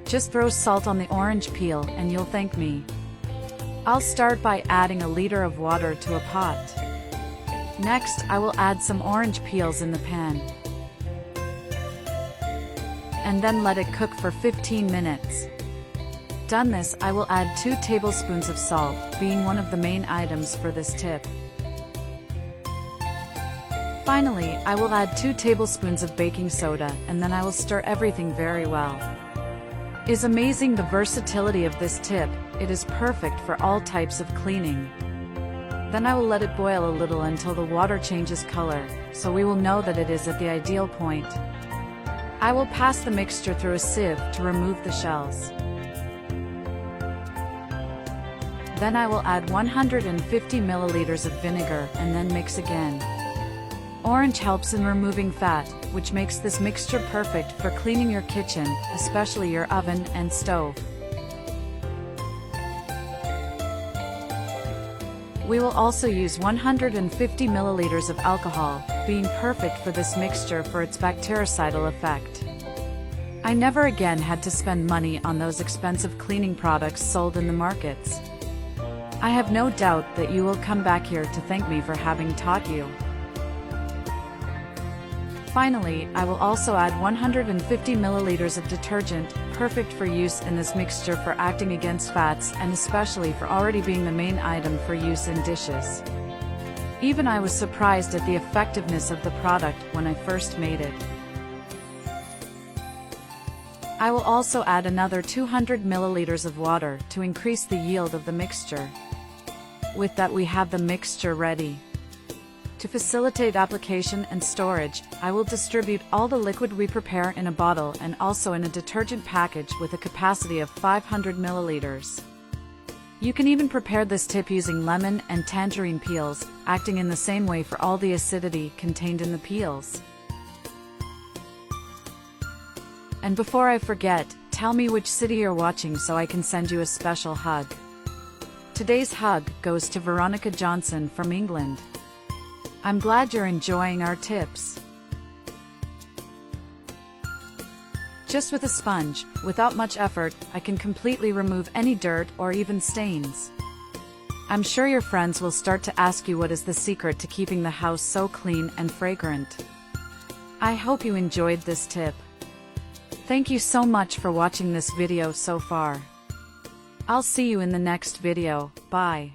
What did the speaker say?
Just throw salt on the orange peel and you'll thank me. I'll start by adding a liter of water to a pot. Next, I will add some orange peels in the pan. And then let it cook for 15 minutes. Done this, I will add 2 tablespoons of salt, being one of the main items for this tip. Finally, I will add 2 tablespoons of baking soda, and then I will stir everything very well. It's amazing the versatility of this tip. It is perfect for all types of cleaning. Then I will let it boil a little until the water changes color, so we will know that it is at the ideal point. I will pass the mixture through a sieve to remove the shells. Then I will add 150 milliliters of vinegar and then mix again. Orange helps in removing fat, which makes this mixture perfect for cleaning your kitchen, especially your oven and stove. We will also use 150 milliliters of alcohol, being perfect for this mixture for its bactericidal effect. I never again had to spend money on those expensive cleaning products sold in the markets. I have no doubt that you will come back here to thank me for having taught you. Finally, I will also add 150 milliliters of detergent, perfect for use in this mixture for acting against fats and especially for already being the main item for use in dishes. Even I was surprised at the effectiveness of the product when I first made it. I will also add another 200 milliliters of water to increase the yield of the mixture. With that, we have the mixture ready. To facilitate application and storage, I will distribute all the liquid we prepare in a bottle and also in a detergent package with a capacity of 500 milliliters. You can even prepare this tip using lemon and tangerine peels, acting in the same way for all the acidity contained in the peels. And before I forget, tell me which city you're watching so I can send you a special hug. Today's hug goes to Veronica Johnson from England. I'm glad you're enjoying our tips. Just with a sponge, without much effort, I can completely remove any dirt or even stains. I'm sure your friends will start to ask you what is the secret to keeping the house so clean and fragrant. I hope you enjoyed this tip. Thank you so much for watching this video so far. I'll see you in the next video. Bye.